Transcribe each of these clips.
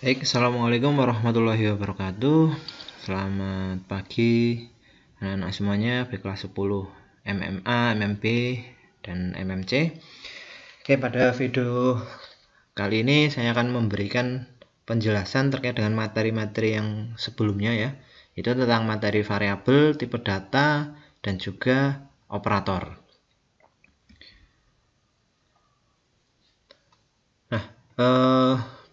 Baik, assalamualaikum warahmatullahi wabarakatuh. Selamat pagi anak-anak semuanya, baik kelas 10 MMA, MMP, dan MMC. Oke, pada video kali ini saya akan memberikan penjelasan terkait dengan materi-materi yang sebelumnya ya. Itu tentang materi variabel, tipe data, dan juga operator. Nah,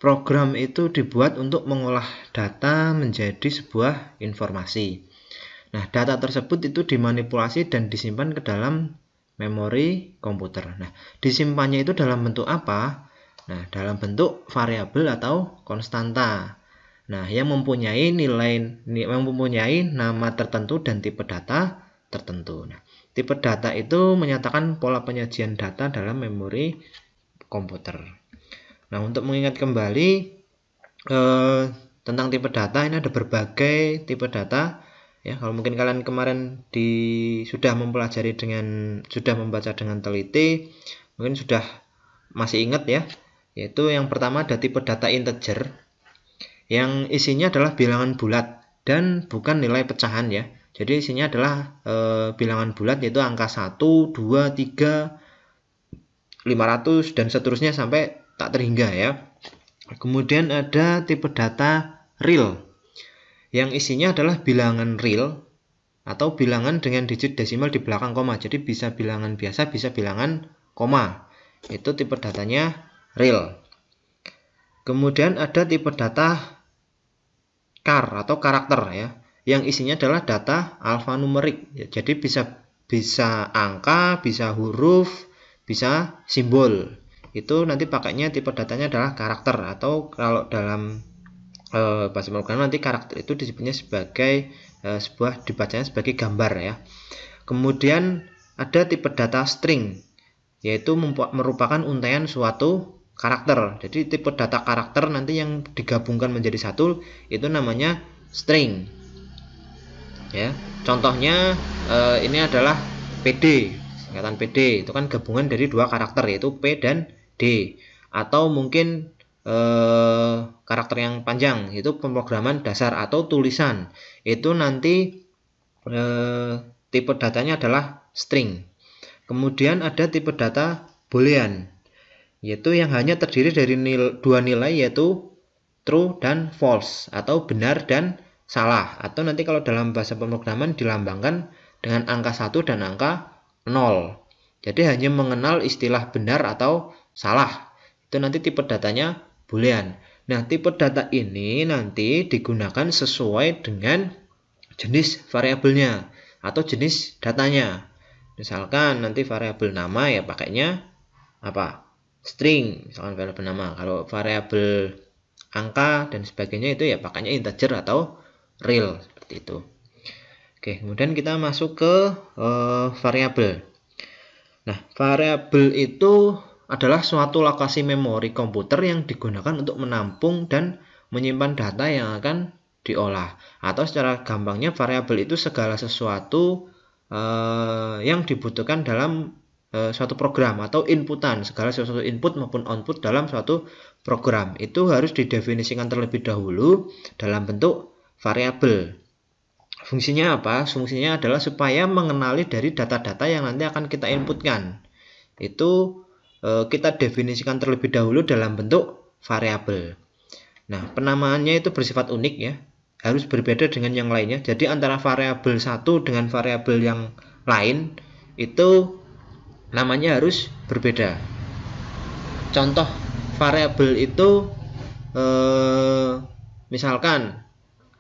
program itu dibuat untuk mengolah data menjadi sebuah informasi. Nah, data tersebut itu dimanipulasi dan disimpan ke dalam memori komputer. Nah, disimpannya itu dalam bentuk apa? Nah, dalam bentuk variabel atau konstanta. Nah, yang mempunyai nama tertentu dan tipe data tertentu. Nah, tipe data itu menyatakan pola penyajian data dalam memori komputer. Nah, untuk mengingat kembali tentang tipe data, ini ada berbagai tipe data ya. Kalau mungkin kalian kemarin sudah membaca dengan teliti, mungkin sudah masih ingat ya, yaitu yang pertama ada tipe data integer yang isinya adalah bilangan bulat dan bukan nilai pecahan ya. Jadi isinya adalah bilangan bulat, yaitu angka 1, 2, 3, 500 dan seterusnya sampai tak terhingga ya. Kemudian ada tipe data real yang isinya adalah bilangan real atau bilangan dengan digit desimal di belakang koma. Jadi bisa bilangan biasa, bisa bilangan koma. Itu tipe datanya real. Kemudian ada tipe data char atau karakter ya, yang isinya adalah data alfanumerik. Jadi bisa angka, bisa huruf, bisa simbol. Itu nanti pakainya tipe datanya adalah karakter, atau kalau dalam bahasa pemrograman nanti karakter itu disebutnya sebagai dibacanya sebagai gambar ya. Kemudian ada tipe data string, yaitu merupakan untaian suatu karakter. Jadi tipe data karakter nanti yang digabungkan menjadi satu itu namanya string ya. Contohnya ini adalah PD, singkatan PD itu kan gabungan dari dua karakter, yaitu P dan D. Atau mungkin karakter yang panjang itu pemrograman dasar atau tulisan, itu nanti tipe datanya adalah string. Kemudian ada tipe data boolean, yaitu yang hanya terdiri dari dua nilai, yaitu true dan false, atau benar dan salah, atau nanti kalau dalam bahasa pemrograman dilambangkan dengan angka 1 dan angka 0. Jadi hanya mengenal istilah benar atau salah. Itu nanti tipe datanya boolean. Nah, tipe data ini nanti digunakan sesuai dengan jenis variabelnya atau jenis datanya. Misalkan nanti variabel nama ya pakainya apa? String, misalkan variabel nama. Kalau variabel angka dan sebagainya itu ya pakainya integer atau real, seperti itu. Oke, kemudian kita masuk ke variabel. Nah, variabel itu adalah suatu lokasi memori komputer yang digunakan untuk menampung dan menyimpan data yang akan diolah. Atau secara gampangnya, variabel itu segala sesuatu yang dibutuhkan dalam suatu program atau inputan. Segala sesuatu input maupun output dalam suatu program itu harus didefinisikan terlebih dahulu dalam bentuk variabel. Fungsinya apa? Fungsinya adalah supaya mengenali dari data-data yang nanti akan kita inputkan. Itu kita definisikan terlebih dahulu dalam bentuk variabel. Nah, penamaannya itu bersifat unik ya, harus berbeda dengan yang lainnya. Jadi antara variabel satu dengan variabel yang lain itu namanya harus berbeda. Contoh variabel itu misalkan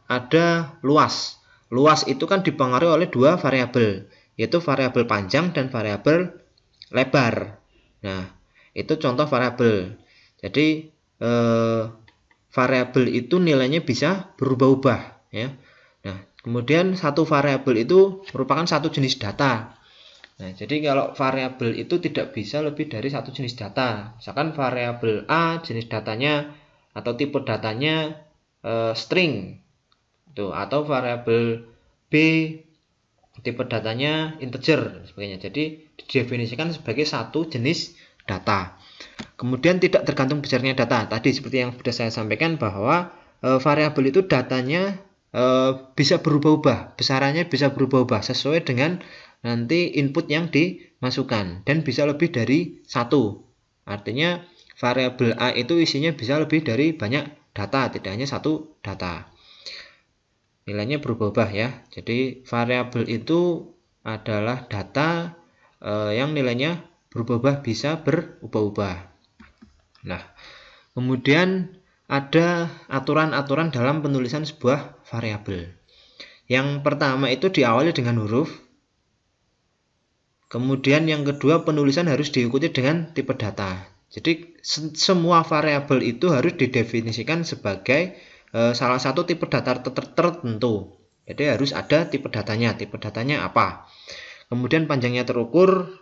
ada luas. Luas itu kan dipengaruhi oleh dua variabel, yaitu variabel panjang dan variabel lebar. Nah, itu contoh variabel. Jadi variabel itu nilainya bisa berubah-ubah ya. Nah, kemudian satu variabel itu merupakan satu jenis data. Nah, jadi kalau variabel itu tidak bisa lebih dari satu jenis data. Misalkan variabel A jenis datanya atau tipe datanya string. Tuh, atau variabel B tipe datanya integer dan sebagainya. Jadi didefinisikan sebagai satu jenis data. Kemudian tidak tergantung besarnya data. Tadi seperti yang sudah saya sampaikan bahwa variabel itu datanya bisa berubah-ubah, besarannya bisa berubah-ubah sesuai dengan nanti input yang dimasukkan, dan bisa lebih dari satu. Artinya variabel A itu isinya bisa lebih dari banyak data, tidak hanya satu data. Nilainya berubah-ubah ya. Jadi variabel itu adalah data yang nilainya berubah-ubah, bisa berubah-ubah. Nah, kemudian ada aturan-aturan dalam penulisan sebuah variabel. Yang pertama itu diawali dengan huruf. Kemudian yang kedua, penulisan harus diikuti dengan tipe data. Jadi semua variabel itu harus didefinisikan sebagai salah satu tipe data tertentu. Jadi harus ada tipe datanya. Tipe datanya apa? Kemudian panjangnya terukur.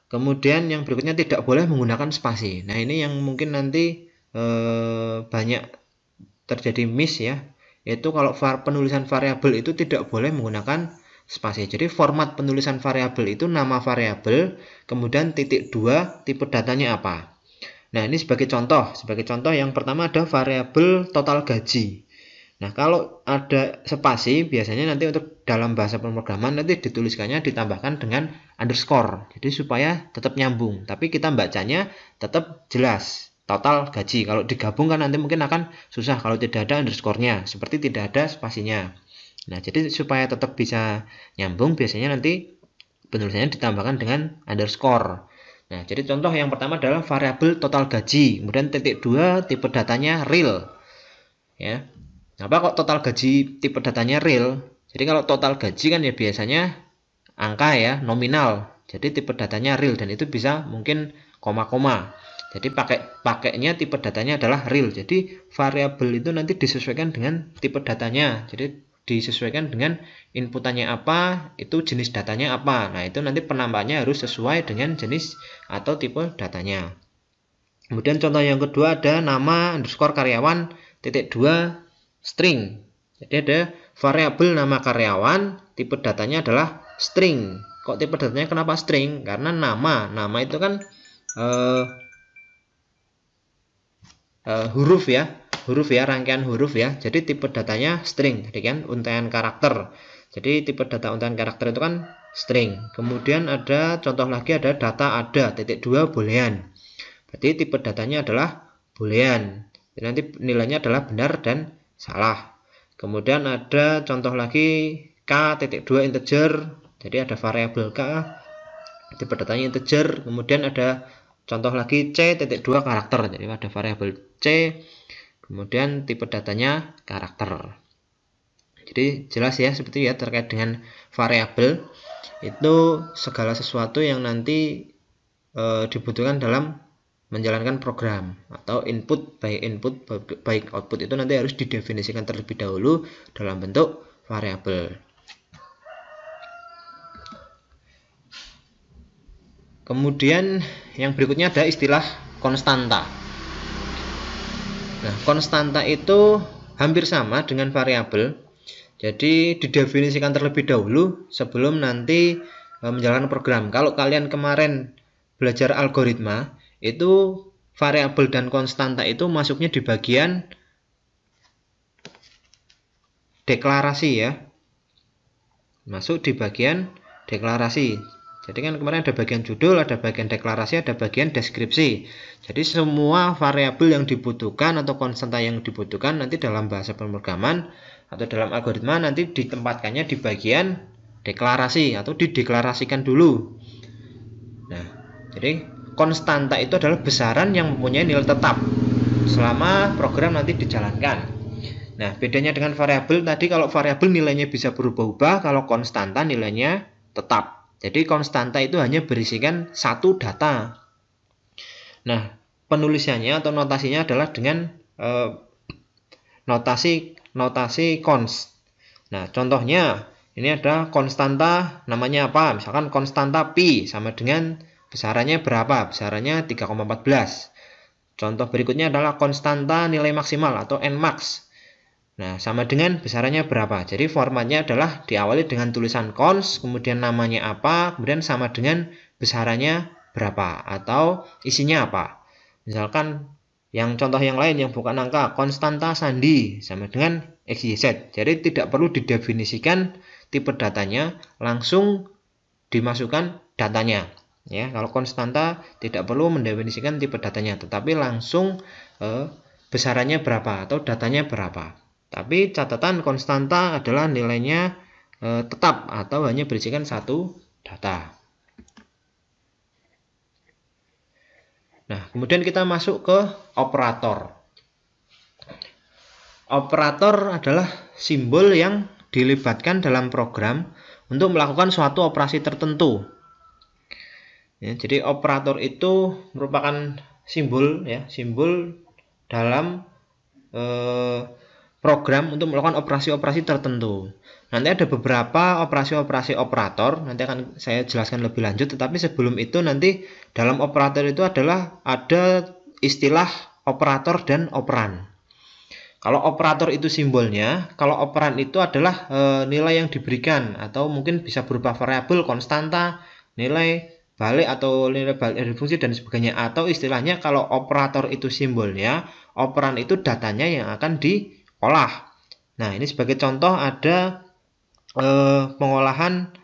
Kemudian yang berikutnya tidak boleh menggunakan spasi. Nah, ini yang mungkin nanti banyak terjadi miss ya. Yaitu kalau penulisan variabel itu tidak boleh menggunakan spasi. Jadi format penulisan variabel itu nama variabel, kemudian titik 2 tipe datanya apa. Nah, ini sebagai contoh. Sebagai contoh yang pertama ada variabel total gaji. Nah, kalau ada spasi, biasanya nanti untuk dalam bahasa pemrograman nanti dituliskannya ditambahkan dengan underscore. Jadi supaya tetap nyambung. Tapi kita bacanya tetap jelas. Total gaji. Kalau digabung kan nanti mungkin akan susah kalau tidak ada underscore-nya. Seperti tidak ada spasinya. Nah, jadi supaya tetap bisa nyambung, biasanya nanti penulisannya ditambahkan dengan underscore. Nah, jadi contoh yang pertama adalah variabel total gaji. Kemudian titik 2 tipe datanya real. Ya. Kenapa kok total gaji tipe datanya real? Jadi kalau total gaji kan ya biasanya angka ya, nominal. Jadi tipe datanya real, dan itu bisa mungkin koma-koma. Jadi pakainya tipe datanya adalah real. Jadi variabel itu nanti disesuaikan dengan tipe datanya. Jadi disesuaikan dengan inputannya apa, itu jenis datanya apa. Nah, itu nanti penambahnya harus sesuai dengan jenis atau tipe datanya. Kemudian contoh yang kedua ada nama underscore karyawan titik 2 string. Jadi ada variabel nama karyawan, tipe datanya adalah string. Kok tipe datanya kenapa string? Karena nama itu kan huruf ya, rangkaian huruf ya. Jadi tipe datanya string, jadi kan untaian karakter. Jadi tipe data untaian karakter itu kan string. Kemudian ada contoh lagi, ada data ada titik 2 boolean. Berarti tipe datanya adalah boolean. Jadi nanti nilainya adalah benar dan salah. Kemudian ada contoh lagi k.2 integer. Jadi ada variabel k, tipe datanya integer. Kemudian ada contoh lagi c.2 karakter. Jadi ada variabel c, kemudian tipe datanya karakter. Jadi jelas ya seperti ya terkait dengan variabel. Itu segala sesuatu yang nanti dibutuhkan dalam menjalankan program, atau input baik output itu nanti harus didefinisikan terlebih dahulu dalam bentuk variabel. Kemudian yang berikutnya ada istilah konstanta. Nah, konstanta itu hampir sama dengan variabel. Jadi didefinisikan terlebih dahulu sebelum nanti menjalankan program. Kalau kalian kemarin belajar algoritma, itu variabel dan konstanta itu masuknya di bagian deklarasi ya. Masuk di bagian deklarasi. Jadi kan kemarin ada bagian judul, ada bagian deklarasi, ada bagian deskripsi. Jadi semua variabel yang dibutuhkan atau konstanta yang dibutuhkan nanti dalam bahasa pemrograman atau dalam algoritma nanti ditempatkannya di bagian deklarasi atau dideklarasikan dulu. Nah, jadi konstanta itu adalah besaran yang mempunyai nilai tetap selama program nanti dijalankan. Nah, bedanya dengan variabel tadi, kalau variabel nilainya bisa berubah-ubah, kalau konstanta nilainya tetap. Jadi konstanta itu hanya berisikan satu data. Nah, penulisannya atau notasinya adalah dengan notasi const. Nah, contohnya ini ada konstanta namanya apa? Misalkan konstanta pi sama dengan besarannya berapa? Besarannya 3,14. Contoh berikutnya adalah konstanta nilai maksimal atau nmax. Nah, sama dengan besarannya berapa. Jadi formatnya adalah diawali dengan tulisan const, kemudian namanya apa, kemudian sama dengan besarannya berapa atau isinya apa. Misalkan yang contoh yang lain yang bukan angka, konstanta sandi sama dengan XYZ. Jadi tidak perlu didefinisikan tipe datanya, langsung dimasukkan datanya. Ya, kalau konstanta tidak perlu mendefinisikan tipe datanya, tetapi langsung besarannya berapa atau datanya berapa. Tapi catatan konstanta adalah nilainya tetap atau hanya berisikan satu data. Nah, kemudian kita masuk ke operator. Operator adalah simbol yang dilibatkan dalam program untuk melakukan suatu operasi tertentu. Ya, jadi operator itu merupakan simbol, ya, simbol dalam program untuk melakukan operasi-operasi tertentu. Nanti ada beberapa operasi-operasi operator, nanti akan saya jelaskan lebih lanjut, tetapi sebelum itu nanti dalam operator itu adalah ada istilah operator dan operan. Kalau operator itu simbolnya, kalau operan itu adalah nilai yang diberikan, atau mungkin bisa berupa variabel, konstanta, nilai balik atau nilai balik dari fungsi dan sebagainya. Atau istilahnya kalau operator itu simbolnya, operan itu datanya yang akan diolah. Nah, ini sebagai contoh ada pengolahan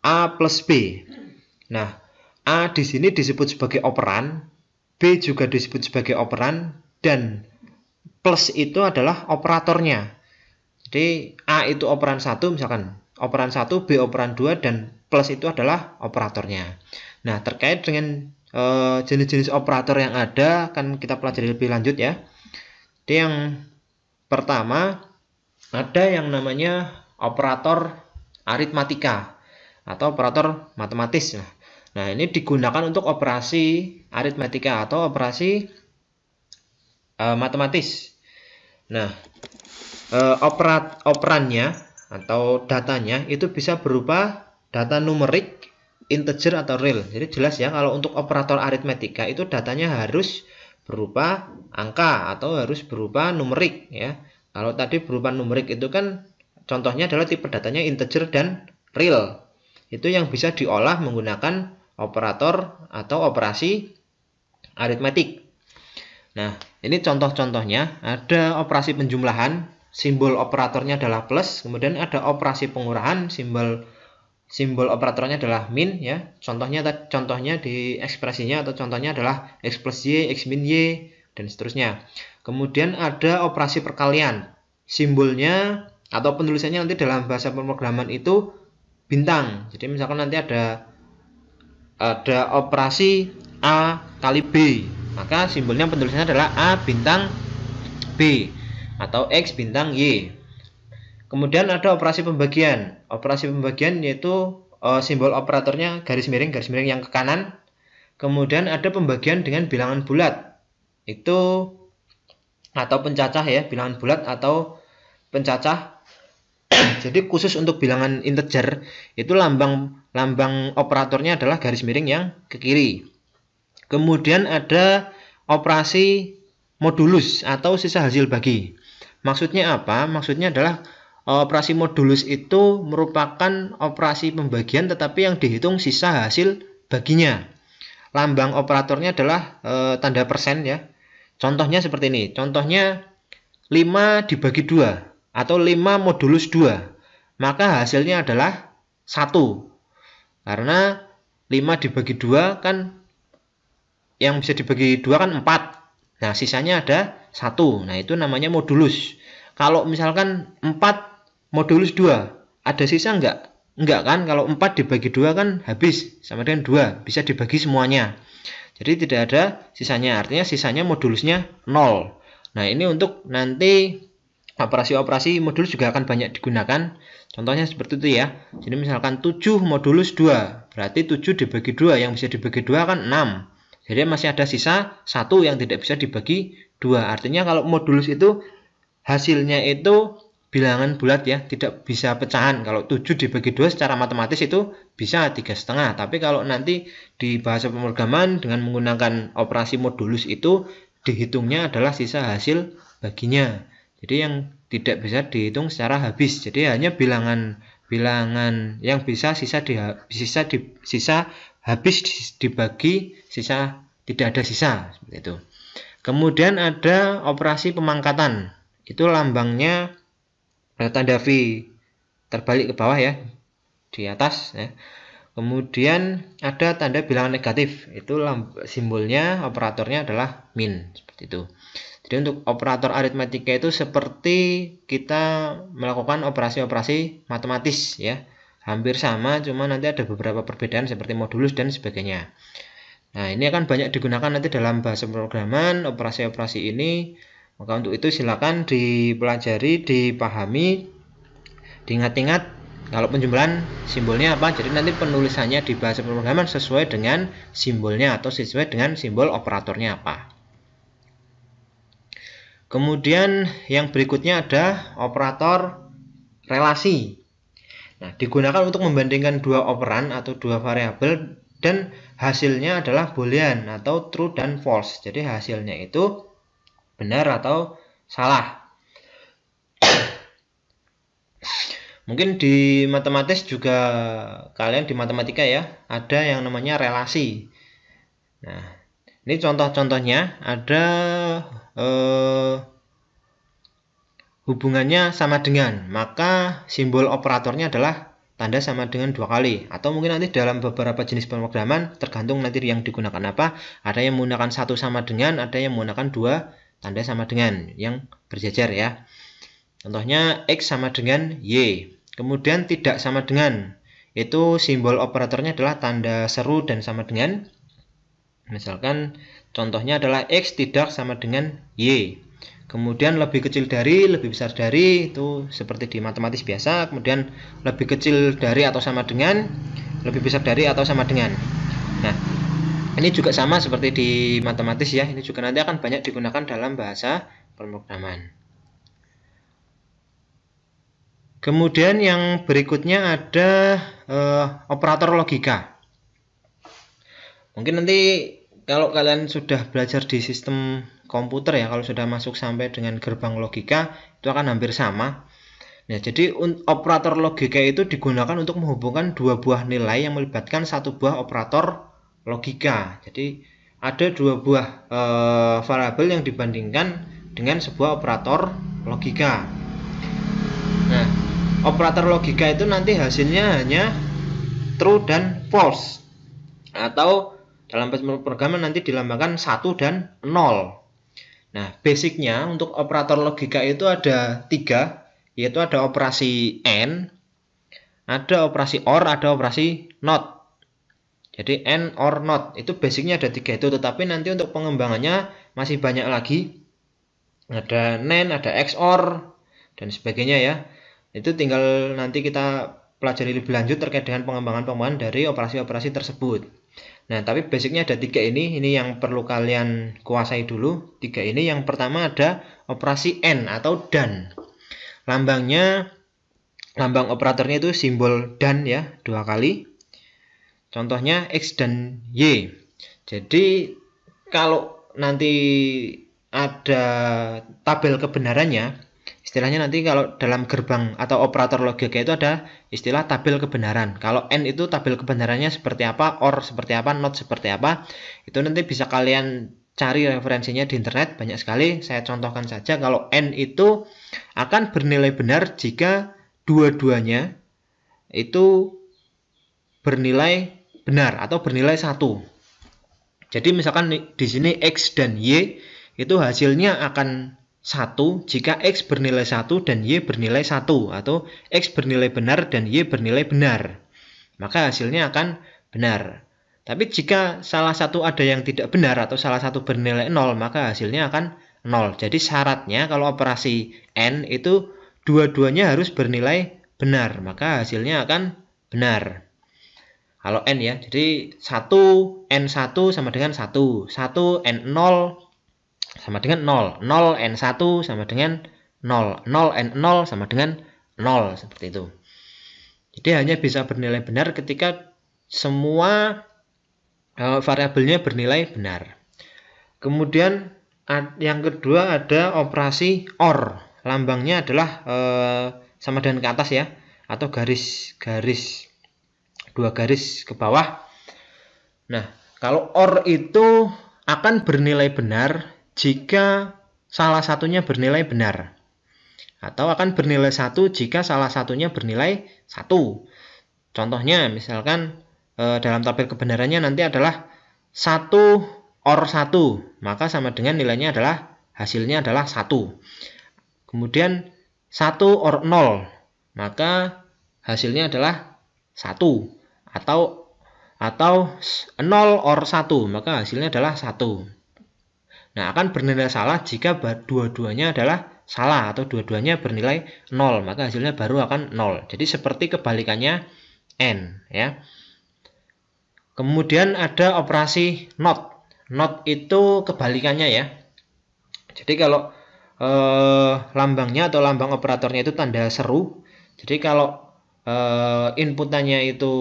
A plus B. Nah, A di sini disebut sebagai operan, B juga disebut sebagai operan, dan plus itu adalah operatornya. Jadi A itu operan 1, misalkan operan 1, B operan 2, dan plus itu adalah operatornya. Nah, terkait dengan jenis-jenis operator yang ada akan kita pelajari lebih lanjut ya. Jadi yang pertama ada yang namanya operator aritmatika atau operator matematis. Nah, ini digunakan untuk operasi aritmatika atau operasi matematis. Nah, operannya atau datanya itu bisa berupa data numerik, integer atau real. Jadi jelas ya, kalau untuk operator aritmatika itu datanya harus berupa angka atau harus berupa numerik ya. Kalau tadi berupa numerik itu kan contohnya adalah tipe datanya integer dan real. Itu yang bisa diolah menggunakan operator atau operasi aritmetik. Nah, ini contoh-contohnya. Ada operasi penjumlahan, simbol operatornya adalah plus. Kemudian ada operasi pengurahan, simbol operatornya adalah min ya. Contohnya di ekspresinya atau contohnya adalah x plus y, x min y, dan seterusnya. Kemudian ada operasi perkalian. Simbolnya atau penulisannya nanti dalam bahasa pemrograman itu bintang. Jadi misalkan nanti ada operasi A kali B, maka simbolnya penulisannya adalah A bintang B atau X bintang Y. Kemudian ada operasi pembagian. Operasi pembagian yaitu simbol operatornya garis miring yang ke kanan. Kemudian ada pembagian dengan bilangan bulat. Itu atau pencacah ya, bilangan bulat atau pencacah. Jadi khusus untuk bilangan integer itu lambang operatornya adalah garis miring yang ke kiri. Kemudian ada operasi modulus atau sisa hasil bagi. Maksudnya apa? Maksudnya adalah operasi modulus itu merupakan operasi pembagian tetapi yang dihitung sisa hasil baginya. Lambang operatornya adalah tanda persen ya. Contohnya seperti ini. Contohnya 5 dibagi 2 atau 5 modulus 2. Maka hasilnya adalah 1. Karena 5 dibagi 2 kan yang bisa dibagi 2 kan 4. Nah, sisanya ada 1. Nah, itu namanya modulus. Kalau misalkan 4 modulus 2, ada sisa enggak? Enggak kan? Kalau 4 dibagi 2 kan habis, sama dengan 2. Bisa dibagi semuanya. Jadi tidak ada sisanya, artinya sisanya modulusnya 0. Nah, ini untuk nanti operasi-operasi modulus juga akan banyak digunakan. Contohnya seperti itu ya. Jadi misalkan 7 modulus 2, berarti 7 dibagi 2, yang bisa dibagi 2 kan 6. Jadi masih ada sisa 1 yang tidak bisa dibagi 2. Artinya kalau modulus itu hasilnya itu bilangan bulat ya, tidak bisa pecahan. Kalau 7 dibagi 2 secara matematis itu bisa 3,5. Tapi kalau nanti di bahasa pemrograman dengan menggunakan operasi modulus itu dihitungnya adalah sisa hasil baginya. Jadi yang tidak bisa dihitung secara habis. Jadi hanya bilangan yang bisa habis dibagi sisa tidak ada sisa seperti itu. Kemudian ada operasi pemangkatan, itu lambangnya tanda V terbalik ke bawah ya, di atas ya. Kemudian ada tanda bilangan negatif, itu simbolnya operatornya adalah min seperti itu. Jadi untuk operator aritmatika itu seperti kita melakukan operasi-operasi matematis ya, hampir sama, cuma nanti ada beberapa perbedaan seperti modulus dan sebagainya. Nah, ini akan banyak digunakan nanti dalam bahasa pemrograman operasi-operasi ini. Maka untuk itu silakan dipelajari, dipahami, diingat-ingat kalau penjumlahan simbolnya apa. Jadi nanti penulisannya di bahasa pemrograman sesuai dengan simbolnya atau sesuai dengan simbol operatornya apa. Kemudian yang berikutnya ada operator relasi. Nah, digunakan untuk membandingkan dua operan atau dua variabel dan hasilnya adalah boolean atau true dan false. Jadi hasilnya itu benar atau salah. Mungkin di matematis juga kalian di matematika ya, ada yang namanya relasi. Nah, ini contoh-contohnya ada hubungannya sama dengan, maka simbol operatornya adalah tanda sama dengan 2 kali. Atau mungkin nanti dalam beberapa jenis pemrograman tergantung nanti yang digunakan apa, ada yang menggunakan 1 sama dengan, ada yang menggunakan 2 tanda sama dengan yang berjajar ya. Contohnya X sama dengan Y. Kemudian tidak sama dengan, itu simbol operatornya adalah tanda seru dan sama dengan. Misalkan contohnya adalah X tidak sama dengan Y. Kemudian lebih kecil dari, lebih besar dari, itu seperti di matematis biasa. Kemudian lebih kecil dari atau sama dengan, lebih besar dari atau sama dengan. Nah, ini juga sama seperti di matematis ya. Ini juga nanti akan banyak digunakan dalam bahasa pemrograman. Kemudian yang berikutnya ada operator logika. Mungkin nanti kalau kalian sudah belajar di sistem komputer ya, kalau sudah masuk sampai dengan gerbang logika, itu akan hampir sama. Nah, jadi operator logika itu digunakan untuk menghubungkan dua buah nilai yang melibatkan satu buah operator logika. Jadi ada dua buah variabel yang dibandingkan dengan sebuah operator logika. Nah, operator logika itu nanti hasilnya hanya true dan false, atau dalam pemrograman nanti dilambangkan 1 dan 0. Nah, basicnya untuk operator logika itu ada 3, yaitu ada operasi AND, ada operasi OR, ada operasi NOT. Jadi AND, OR, NOT itu basicnya ada 3 itu, tetapi nanti untuk pengembangannya masih banyak lagi. Ada NAND, ada XOR, dan sebagainya ya. Itu tinggal nanti kita pelajari lebih lanjut terkait dengan pengembangan-pengembangan dari operasi-operasi tersebut. Nah, tapi basicnya ada 3 ini yang perlu kalian kuasai dulu. 3 ini, yang pertama ada operasi AND atau dan. Lambang operatornya itu simbol dan ya, 2 kali. Contohnya X dan Y. Jadi kalau nanti ada tabel kebenarannya, istilahnya nanti kalau dalam gerbang atau operator logika itu ada istilah tabel kebenaran. Kalau AND itu tabel kebenarannya seperti apa, OR seperti apa, NOT seperti apa, itu nanti bisa kalian cari referensinya di internet, banyak sekali. Saya contohkan saja, kalau AND itu akan bernilai benar jika dua-duanya itu bernilai benar atau bernilai 1. Jadi misalkan di sini X dan Y itu hasilnya akan 1 jika X bernilai 1 dan Y bernilai 1, atau X bernilai benar dan Y bernilai benar, maka hasilnya akan benar. Tapi jika salah satu ada yang tidak benar atau salah satu bernilai 0, maka hasilnya akan 0. Jadi syaratnya kalau operasi AND itu dua-duanya harus bernilai benar, maka hasilnya akan benar. Kalau AND ya, jadi 1 N1 sama dengan 1, 1 N0 sama dengan 0, 0 N1 sama dengan 0, 0 N0 sama dengan 0, seperti itu. Jadi hanya bisa bernilai benar ketika semua variabelnya bernilai benar. Kemudian yang kedua ada operasi OR. Lambangnya adalah sama dengan ke atas ya, atau garis 2 garis ke bawah. Nah, kalau OR itu akan bernilai benar jika salah satunya bernilai benar. Atau akan bernilai 1 jika salah satunya bernilai 1. Contohnya misalkan dalam tabel kebenarannya nanti adalah 1 OR 1, maka sama dengan nilainya adalah hasilnya adalah 1. Kemudian 1 OR 0, maka hasilnya adalah 1. Atau 0 OR 1, maka hasilnya adalah 1. Nah, akan bernilai salah jika dua-duanya adalah salah atau dua-duanya bernilai 0, maka hasilnya baru akan 0. Jadi seperti kebalikannya N, ya. Kemudian ada operasi NOT. NOT itu kebalikannya, ya. Jadi kalau lambangnya atau lambang operatornya itu tanda seru. Jadi kalau inputannya itu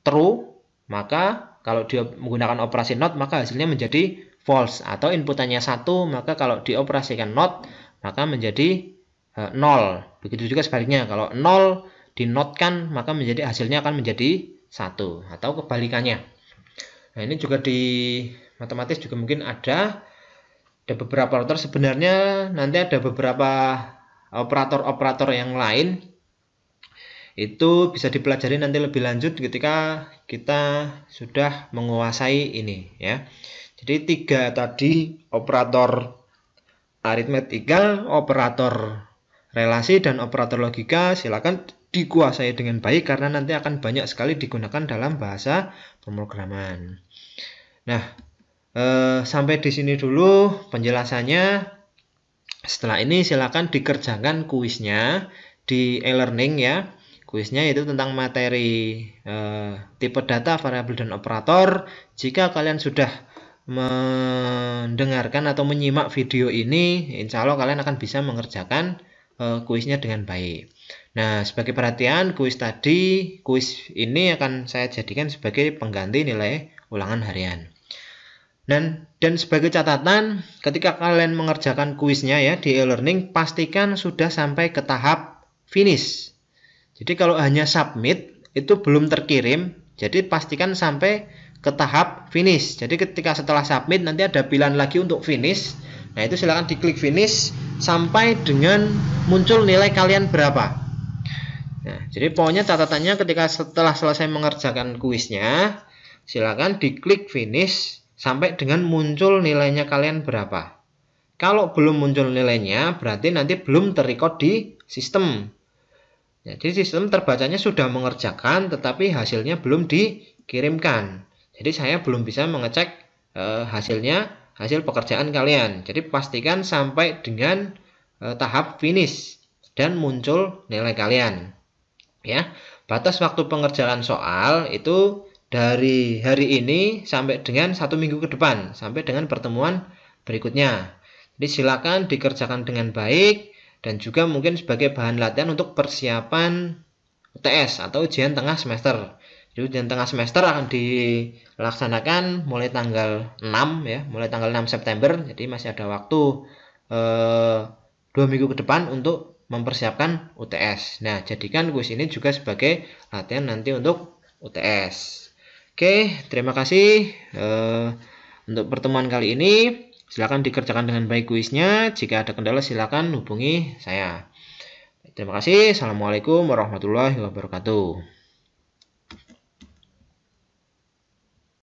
true, maka kalau dia menggunakan operasi NOT maka hasilnya menjadi false, atau inputannya 1, maka kalau dioperasikan NOT maka menjadi 0. Begitu juga sebaliknya, kalau 0 dinotkan maka menjadi hasilnya akan menjadi 1, atau kebalikannya. Nah, ini juga di matematis juga mungkin ada beberapa operator. Sebenarnya nanti ada beberapa operator-operator yang lain, itu bisa dipelajari nanti lebih lanjut ketika kita sudah menguasai ini, ya. Jadi 3 tadi, operator aritmetika, operator relasi, dan operator logika, silakan dikuasai dengan baik karena nanti akan banyak sekali digunakan dalam bahasa pemrograman. Nah, sampai di sini dulu penjelasannya. Setelah ini silakan dikerjakan kuisnya di e-learning, ya. Kuisnya itu tentang materi tipe data, variabel, dan operator. Jika kalian sudah mendengarkan atau menyimak video ini, insya Allah kalian akan bisa mengerjakan kuisnya dengan baik. Nah, sebagai perhatian, kuis ini akan saya jadikan sebagai pengganti nilai ulangan harian. Dan sebagai catatan, ketika kalian mengerjakan kuisnya, ya, di e-learning, pastikan sudah sampai ke tahap finish. Jadi kalau hanya submit itu belum terkirim, jadi pastikan sampai ke tahap finish. Jadi ketika setelah submit nanti ada pilihan lagi untuk finish. Nah, itu silakan diklik finish sampai dengan muncul nilai kalian berapa. Nah, jadi pokoknya catatannya ketika setelah selesai mengerjakan kuisnya, silakan diklik finish sampai dengan muncul nilainya kalian berapa. Kalau belum muncul nilainya, berarti nanti belum terrecord di sistem. Jadi sistem terbacanya sudah mengerjakan, tetapi hasilnya belum dikirimkan. Jadi saya belum bisa mengecek hasil pekerjaan kalian. Jadi pastikan sampai dengan tahap finish dan muncul nilai kalian. Ya, batas waktu pengerjaan soal itu dari hari ini sampai dengan 1 minggu ke depan, sampai dengan pertemuan berikutnya. Jadi silakan dikerjakan dengan baik dan juga mungkin sebagai bahan latihan untuk persiapan UTS atau ujian tengah semester. Jadi ujian tengah semester akan dilaksanakan mulai tanggal 6, ya, mulai tanggal 6 September. Jadi masih ada waktu 2 minggu ke depan untuk mempersiapkan UTS. Nah, jadikan kuis ini juga sebagai latihan nanti untuk UTS. Oke, terima kasih untuk pertemuan kali ini. Silakan dikerjakan dengan baik kuisnya. Jika ada kendala silakan hubungi saya. Terima kasih. Assalamualaikum warahmatullahi wabarakatuh.